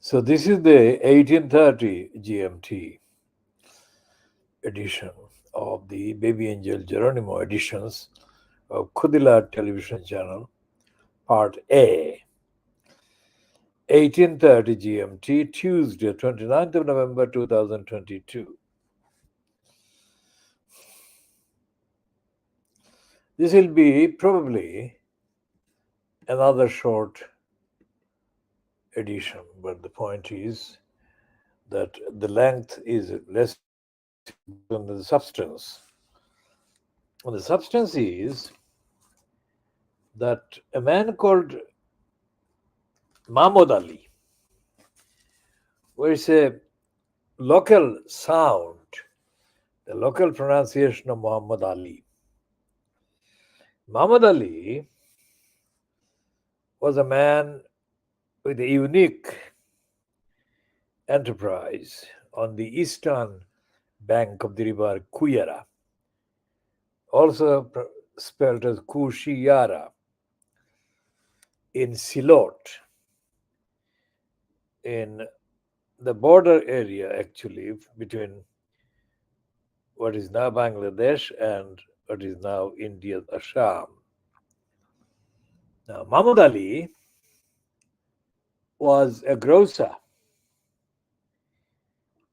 So this is the 1830 GMT edition of the Baby Angel Geronimo editions of Khoodeelaar television channel, part A. 1830 GMT, Tuesday, 29th of November 2022. This will be probably another short edition, but the point is that the length is less important than the substance. And the substance is that a man called Mahmud Ali, where it's a local sound, the local pronunciation of Muhammad Ali. Muhammad Ali was a man with a unique enterprise on the eastern bank of the river Kuyara, also spelled as Kushiyara, in Silot, in the border area actually between what is now Bangladesh and what is now India's Assam. Now, Mahmud Ali was a grocer.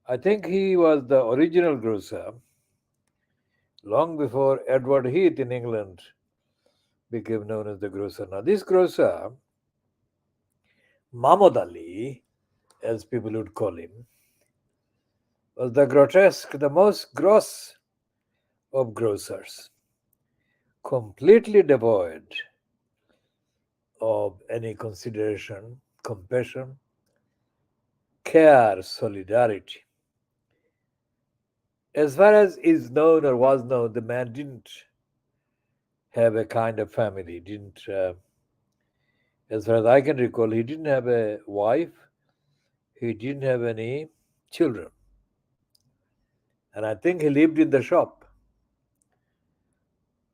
I think he was the original grocer long before Edward Heath in England became known as the grocer. Now, this grocer, Mahmud Ali, as people would call him, was the grotesque, the most gross of grocers, completely devoid of any consideration, compassion, care, solidarity. As far as is known or was known, the man didn't have a kind of family, didn't, as far as I can recall, he didn't have a wife, he didn't have any children. And I think he lived in the shop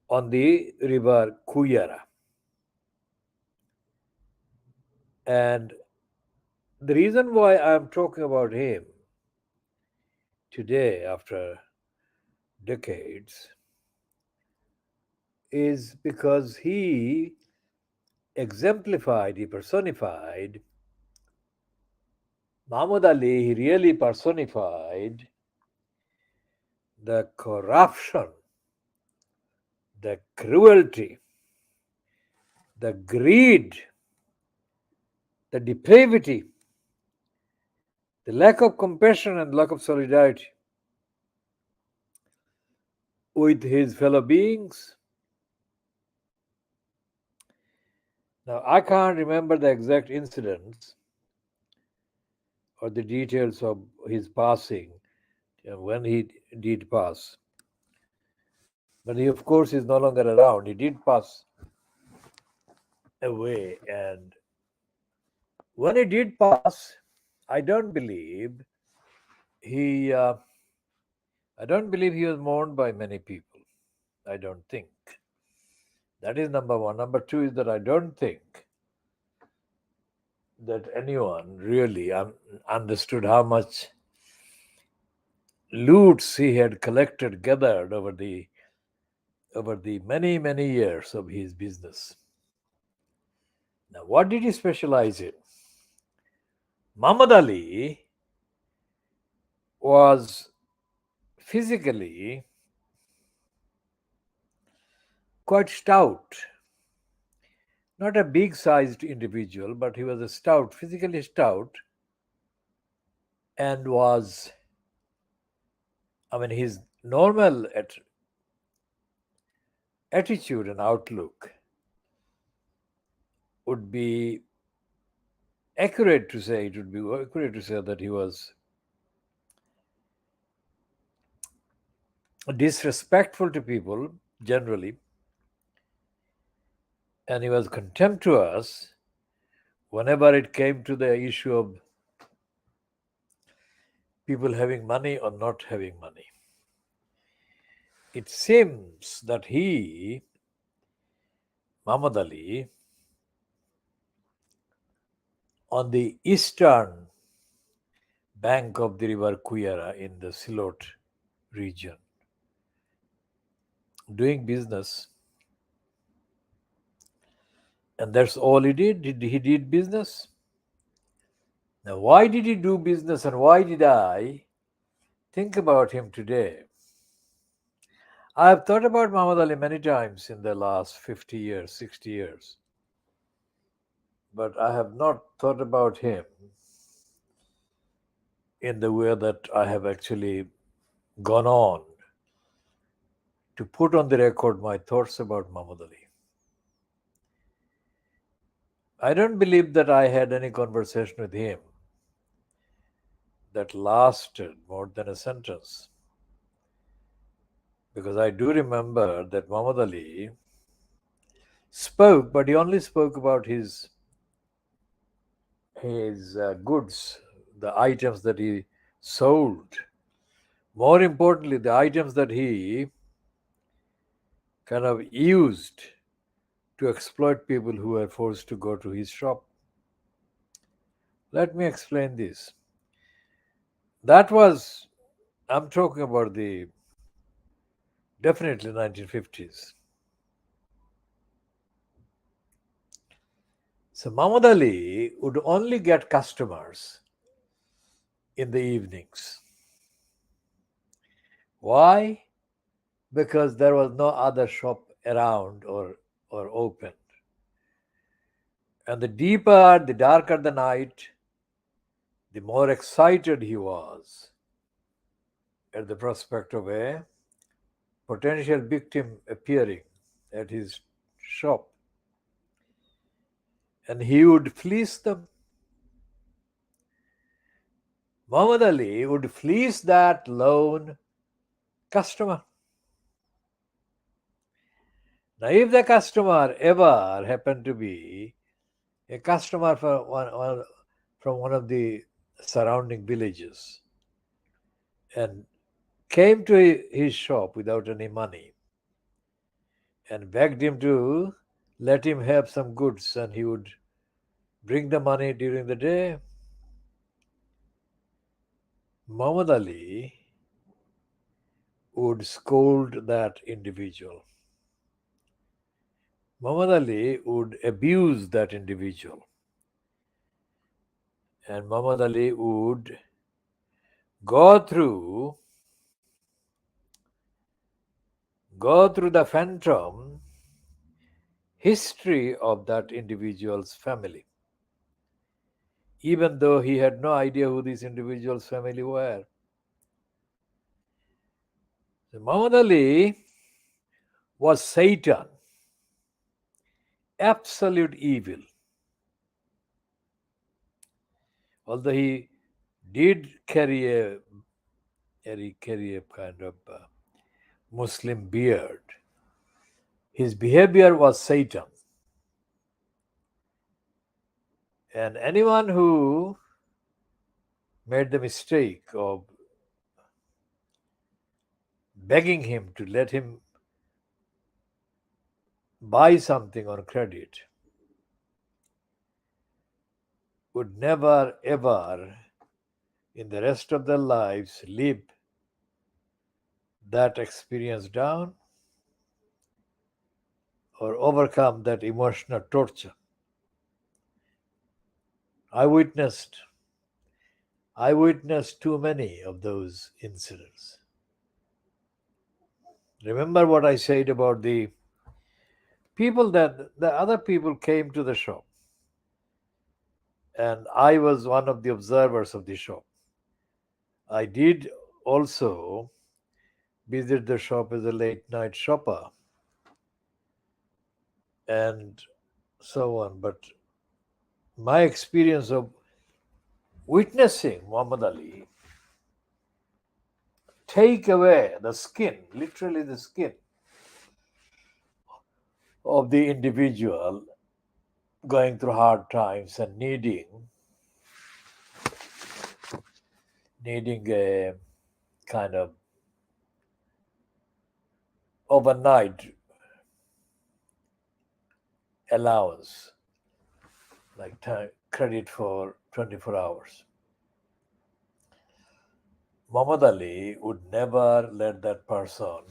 on the river Kuyara. And the reason why I'm talking about him today, after decades, is because he exemplified, he personified, Mahmud Ali, he really personified the corruption, the cruelty, the greed, the depravity, the lack of compassion and lack of solidarity with his fellow beings. Now, I can't remember the exact incidents or the details of his passing, when he did pass. But he, of course, is no longer around. He did pass away. And when he did pass, I don't believe he, I don't believe he was mourned by many people. I don't think. That is number one. Number two is that I don't think that anyone really understood how much loots he had collected, gathered over the many, many years of his business. Now, what did he specialize in? Muhammad Ali was physically quite stout. Not a big sized individual, but he was a stout, physically stout, and was, his normal attitude and outlook would be accurate to say, it would be accurate to say that he was disrespectful to people generally, and he was contemptuous whenever it came to the issue of people having money or not having money. It seems that he, Muhammad Ali, on the eastern bank of the river Kuyara in the Silot region, doing business. And that's all he did. He did business. Now, why did he do business and why did I think about him today? I have thought about Muhammad Ali many times in the last 50 years, 60 years, but I have not thought about him in the way that I have actually gone on to put on the record my thoughts about Muhammad Ali. I don't believe that I had any conversation with him that lasted more than a sentence. Because I do remember that Muhammad Ali spoke, but he only spoke about his goods, the items that he sold. More importantly, the items that he kind of used to exploit people who were forced to go to his shop. Let me explain this. That was, I'm talking about the definitely 1950s. So Muhammad Ali would only get customers in the evenings. Why? Because there was no other shop around or open. And the deeper, the darker the night, the more excited he was at the prospect of a potential victim appearing at his shop. And he would fleece them. Muhammad Ali would fleece that lone customer. Now, if the customer ever happened to be a customer from one of the surrounding villages and came to his shop without any money and begged him to let him have some goods and he would bring the money during the day, Muhammad Ali would scold that individual. Muhammad Ali would abuse that individual. And Muhammad Ali would go through the phantom history of that individual's family, even though he had no idea who these individuals' family were. So Muhammad Ali was Satan, absolute evil. Although he did carry a kind of Muslim beard, his behavior was Satan. And anyone who made the mistake of begging him to let him buy something on credit would never ever in the rest of their lives live that experience down or overcome that emotional torture. I witnessed too many of those incidents. Remember what I said about the people, that the other people came to the shop and I was one of the observers of the shop. I did also visit the shop as a late night shopper and so on. But my experience of witnessing Muhammad Ali take away the skin, literally the skin of the individual going through hard times and needing a kind of overnight allowance, like time credit for 24 hours. Muhammad Ali would never let that person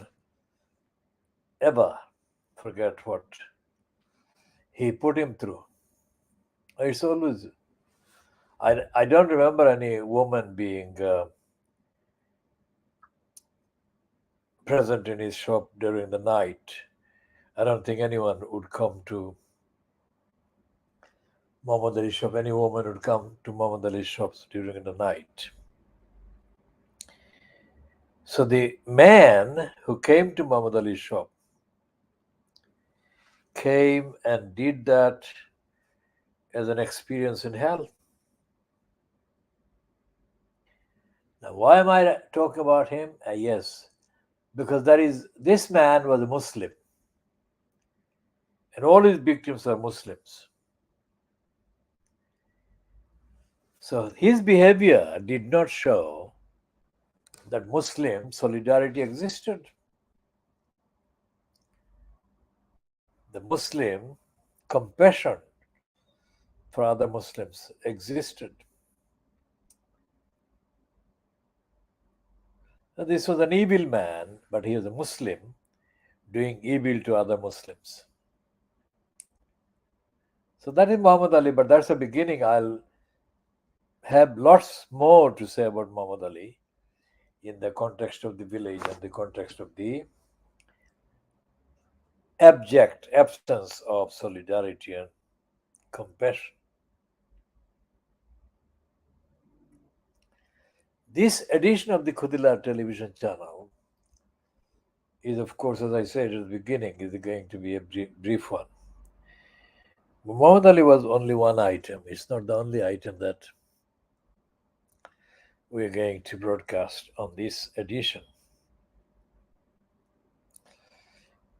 ever forget what he put him through. It's always, I don't remember any woman being present in his shop during the night. I don't think anyone would come to Muhammad Ali's shop. Any woman would come to Muhammad Ali's shops during the night. So the man who came to Muhammad Ali's shop came and did that as an experience in hell. Now, why am I talking about him? Yes, because this man was a Muslim, and all his victims are Muslims. So his behavior did not show that Muslim solidarity existed. The Muslim compassion for other Muslims existed. Now, this was an evil man, but he was a Muslim doing evil to other Muslims. So that is Muhammad Ali, but that's the beginning. I'll have lots more to say about Muhammad Ali in the context of the village and the context of the abject absence of solidarity and compassion. This edition of the Khoodeelaar television channel is, of course, as I said at the beginning, is going to be a brief one. Muhammad Ali was only one item. It's not the only item that we're going to broadcast on this edition.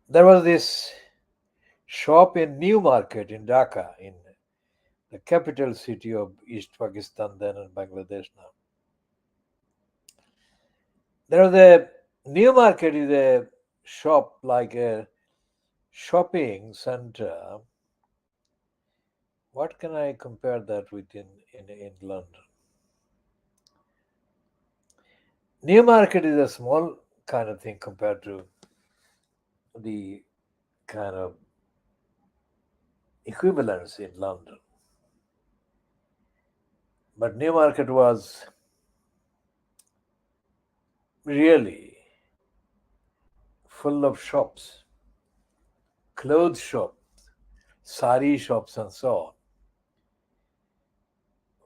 There was this shop in New Market in Dhaka, in the capital city of East Pakistan then and Bangladesh now. There was a New Market is a shop like a shopping center. What can I compare that with in London? New Market is a small kind of thing compared to the kind of equivalents in London. But New Market was really full of shops, clothes shops, sari shops, and so on,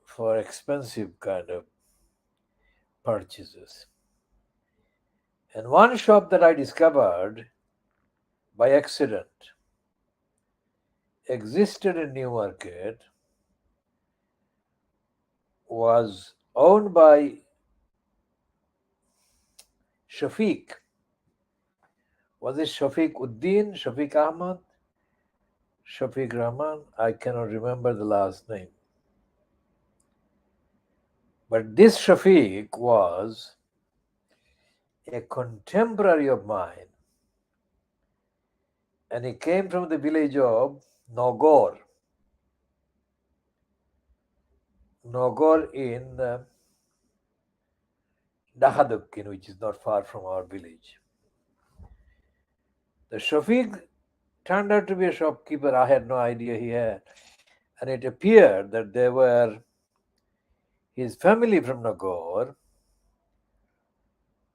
for expensive kind of purchases. And one shop that I discovered by accident existed in New Market was owned by Shafiq. Was it Shafiq Uddin, Shafiq Ahmad, Shafiq Rahman? I cannot remember the last name. But this Shafiq was a contemporary of mine, and he came from the village of Nogor. Nogor in Dahadukkin, which is not far from our village. The Shafiq turned out to be a shopkeeper. I had no idea he had. And it appeared that they were his family from Nagore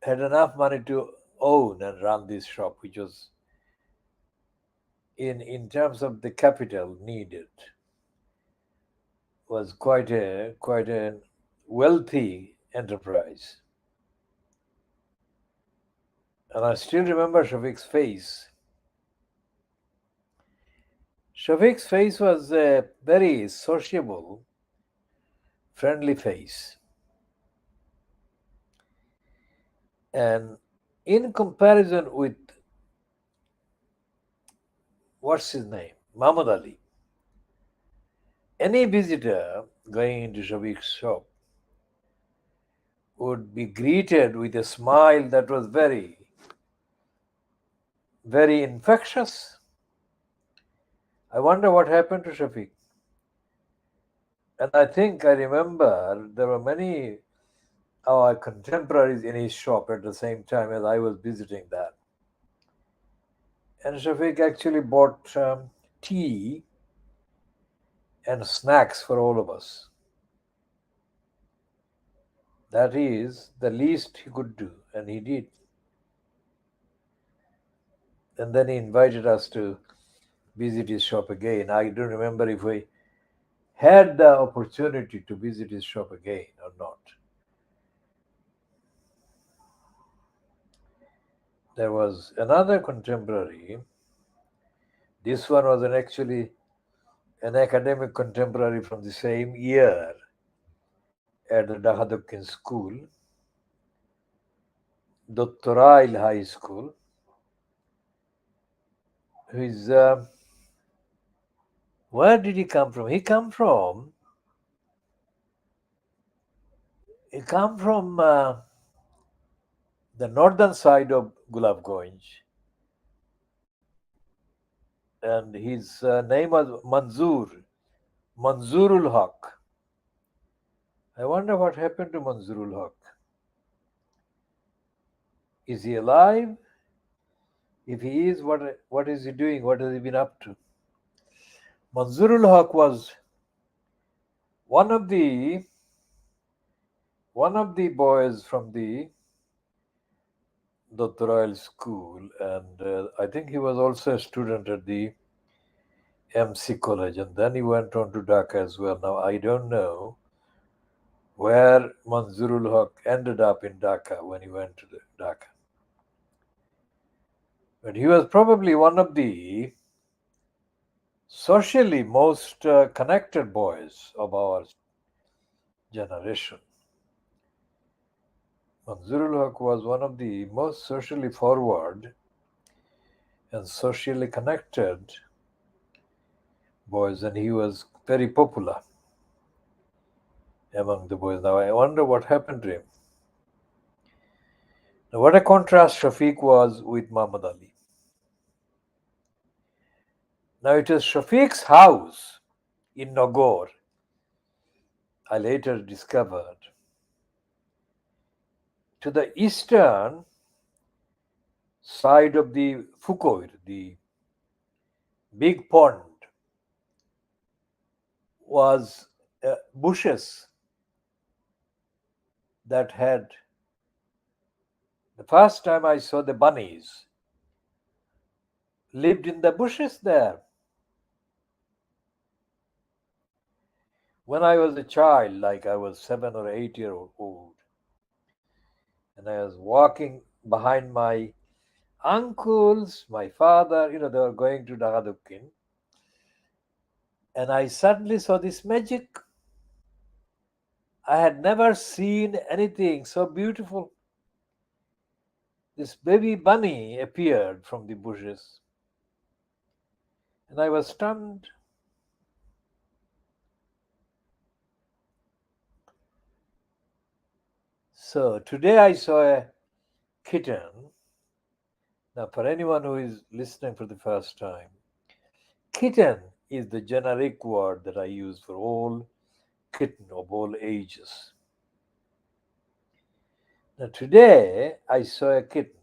had enough money to own and run this shop, which was in terms of the capital needed, was quite a wealthy enterprise. And I still remember Shafiq's face. Shafiq's face was a very sociable, friendly face. And in comparison with, what's his name, Muhammad Ali, any visitor going into Shafiq's shop would be greeted with a smile that was very, very infectious. I wonder what happened to Shafiq. And I think I remember there were many our contemporaries in his shop at the same time as I was visiting that. And Shafiq actually bought tea and snacks for all of us. That is the least he could do, and he did. And then he invited us to visit his shop again. I don't remember if we had the opportunity to visit his shop again or not. There was another contemporary. This one was actually an academic contemporary from the same year at the Dahadukin School, Dottorail High School, who is, where did he come from? He come from the northern side of Gulabganj, and his name was Manzoorul Haq. I wonder what happened to Manzoorul Haq. Is he alive? If he is, what is he doing? What has he been up to? Manzoorul Haq was one of the one of the boys from the Dottoral School, and I think he was also a student at the MC College, and then he went on to Dhaka as well. Now I don't know where Manzoorul Haq ended up in Dhaka when he went to Dhaka, but he was probably one of the socially most connected boys of our generation. Manzoorul Haq was one of the most socially forward and socially connected boys, and he was very popular among the boys. Now, I wonder what happened to him. Now, what a contrast Shafiq was with Muhammad Ali. Now, it is Shafiq's house in Nagaur, I later discovered, to the eastern side of the Fukoir, the big pond, was bushes that had, the first time I saw the bunnies, lived in the bushes there. When I was a child, like I was 7 or 8 year old, and I was walking behind my uncles, my father, they were going to Dagadukin, and I suddenly saw this magic. I had never seen anything so beautiful. This baby bunny appeared from the bushes, and I was stunned. So today I saw a kitten. Now, for anyone who is listening for the first time, kitten is the generic word that I use for all kitten of all ages. Now, today I saw a kitten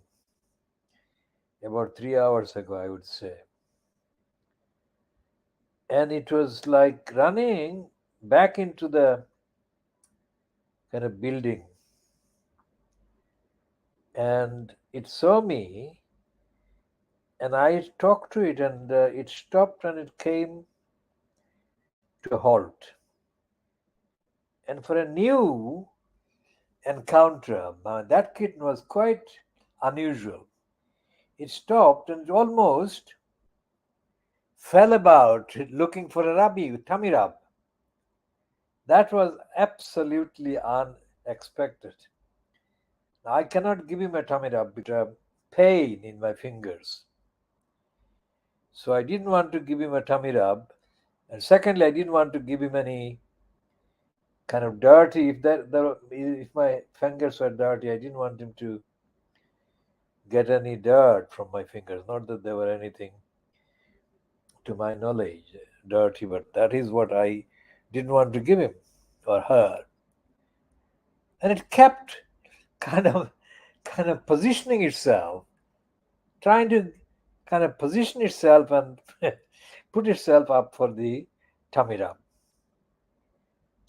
about 3 hours ago, I would say, and it was like running back into the kind of building, and it saw me, and I talked to it, and it stopped and it came to a halt. And for a new encounter, that kitten was quite unusual. It stopped and it almost fell about looking for a tummy rub. That was absolutely unexpected. I cannot give him a tummy rub with a pain in my fingers. So I didn't want to give him a tummy rub. And secondly, I didn't want to give him any kind of dirty. If my fingers were dirty, I didn't want him to get any dirt from my fingers. Not that there were anything, to my knowledge, dirty, but that is what I didn't want to give him or her. and it kept kind of kind of positioning itself, trying to kind of position itself and put itself up for the tummy rub.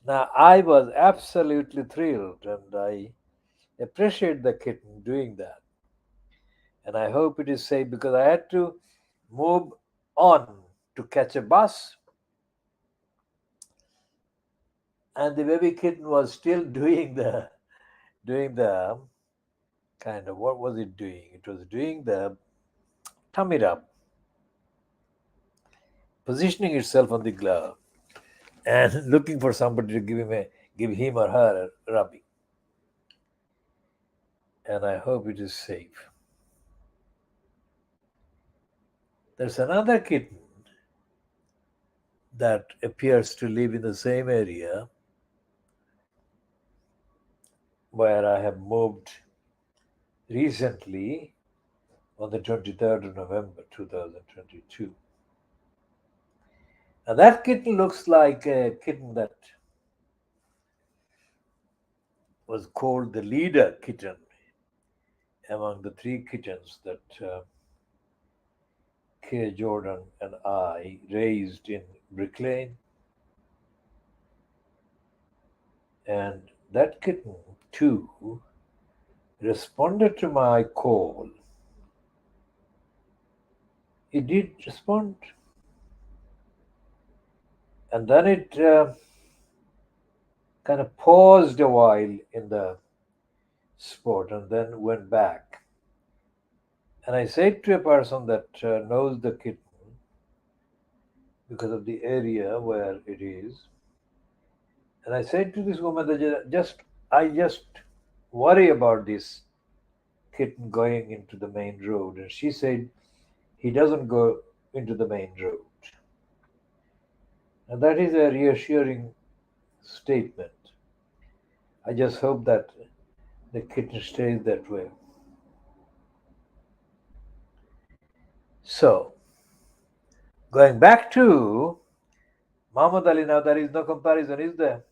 Now I was absolutely thrilled, and I appreciate the kitten doing that, and I hope it is safe because I had to move on to catch a bus, and the baby kitten was still doing the kind of, what was it doing? It was doing the tummy rub, positioning itself on the glove and looking for somebody to give him or her a rubbing. And I hope it is safe. There's another kitten that appears to live in the same area where I have moved recently on the 23rd of November 2022. Now that kitten looks like a kitten that was called the leader kitten among the three kittens that K. Jordan and I raised in Brick Lane. And that kitten, too, responded to my call. It did respond. And then it kind of paused a while in the sport and then went back. And I said to a person that knows the kitten because of the area where it is, and I said to this woman that I just worry about this kitten going into the main road. And she said he doesn't go into the main road. And that is a reassuring statement. I just hope that the kitten stays that way. So, going back to Muhammad Ali, now there is no comparison, is there?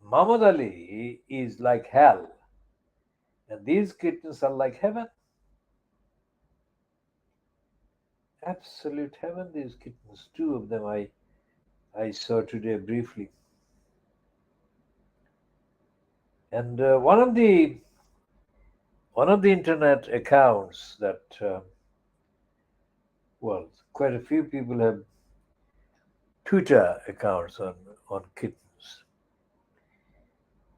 Muhammad Ali is like hell, and these kittens are like heaven. Absolute heaven, these kittens. Two of them I saw today briefly. And one of the internet accounts that well, quite a few people have Twitter accounts on kittens.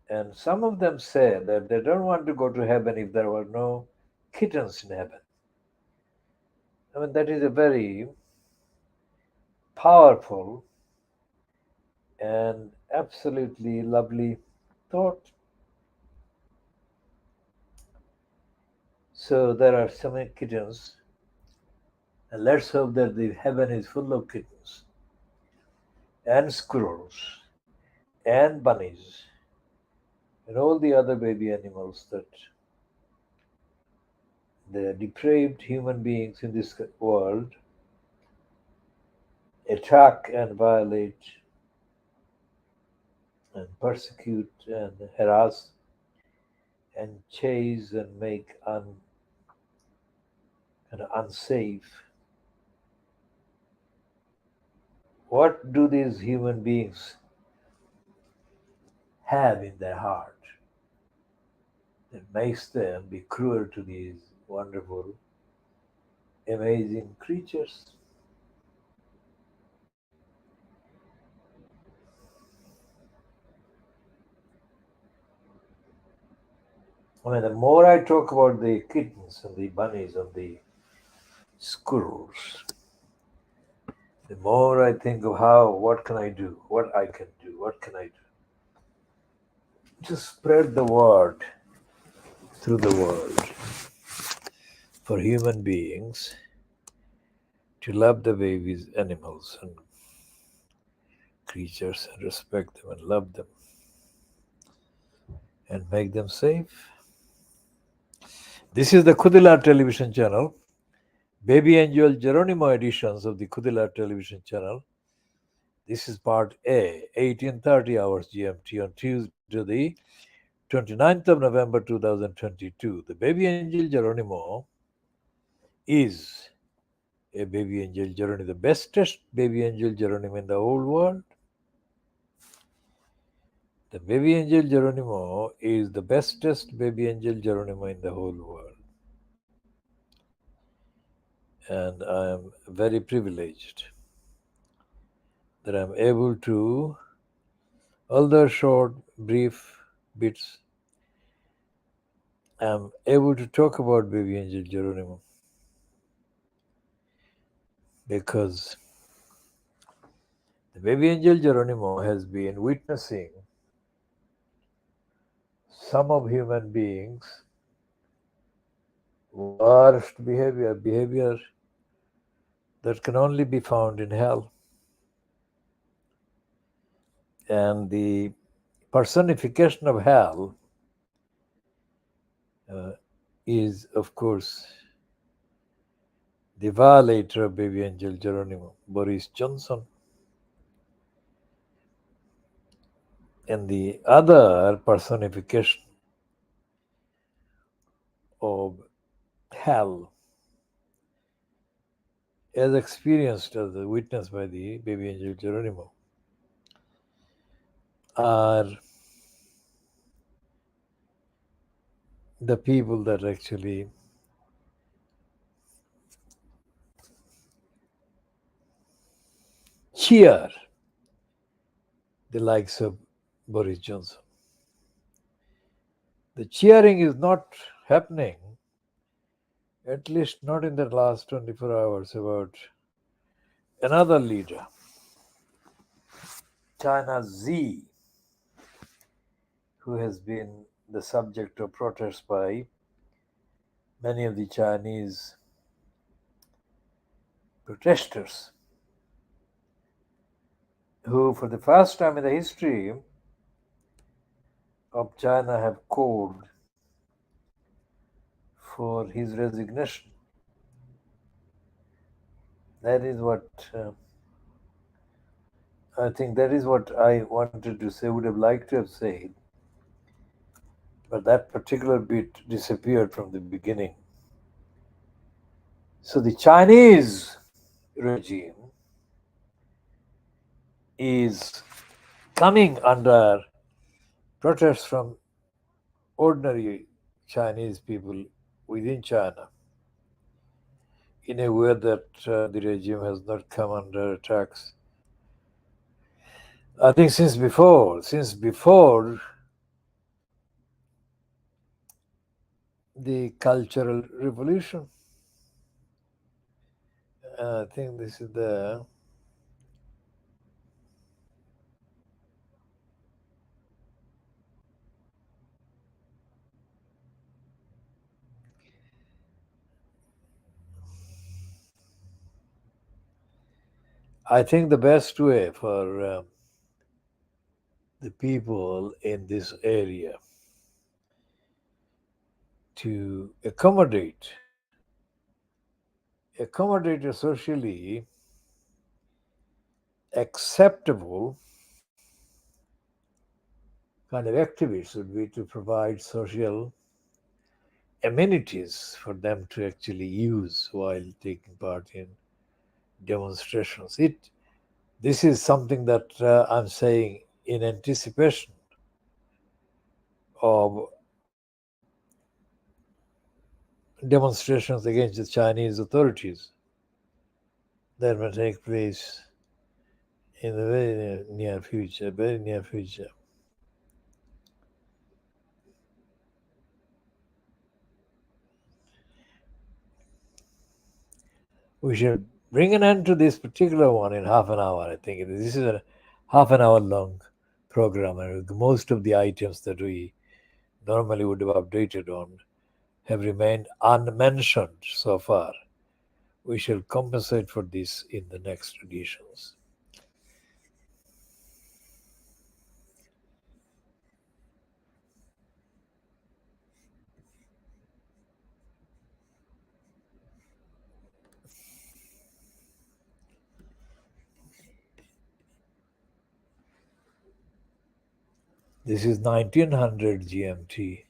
And some of them say that they don't want to go to heaven if there were no kittens in heaven. I mean, that is a very powerful and absolutely lovely thought. So there are so many kittens, and let's hope that the heaven is full of kittens and squirrels and bunnies and all the other baby animals that the depraved human beings in this world attack and violate and persecute and harass and chase and make kind of unsafe. What do these human beings have in their heart that makes them be cruel to these wonderful, amazing creatures? I mean, the more I talk about the kittens and the bunnies and the squirrels, the more I think of what can I do, what I can do, what can I do. Just spread the word through the world for human beings to love the babies, animals, and creatures and respect them and love them and make them safe. This is the Khoodeelaar television channel, Baby Angel Geronimo editions of the Khoodeelaar television channel. This is part A, 1830 hours GMT on Tuesday, the 29th of November 2022. The baby angel Geronimo is a baby angel Geronimo, the bestest baby angel Geronimo in the whole world. The baby angel Geronimo is the bestest baby angel Geronimo in the whole world. And I am very privileged that I'm able to, although short, brief bits, I'm able to talk about baby angel Geronimo because the baby angel Geronimo has been witnessing some of human beings' worst behavior that can only be found in hell. And the personification of hell is, of course, the violator of baby angel Geronimo, Boris Johnson. And the other personification of hell, as experienced as witnessed by the baby angel Geronimo, are the people that actually cheer the likes of Boris Johnson. The cheering is not happening, at least not in the last 24 hours, about another leader, China's Z, who has been the subject of protests by many of the Chinese protesters, who, for the first time in the history of China, have called for his resignation. That is what I think. That is what I wanted to say. Would have liked to have said, but that particular bit disappeared from the beginning. So the Chinese regime is coming under protests from ordinary Chinese people within China in a way that the regime has not come under attacks. I think since before the Cultural Revolution. I think this is the I think the best way for the people in this area to accommodate a socially acceptable kind of activities would be to provide social amenities for them to actually use while taking part in demonstrations. This is something that I'm saying in anticipation of demonstrations against the Chinese authorities that will take place in the very near future, very near future. We should bring an end to this particular one in half an hour. I think this is a half an hour long program, and most of the items that we normally would have updated on have remained unmentioned so far. We shall compensate for this in the next editions. This is 1900 GMT.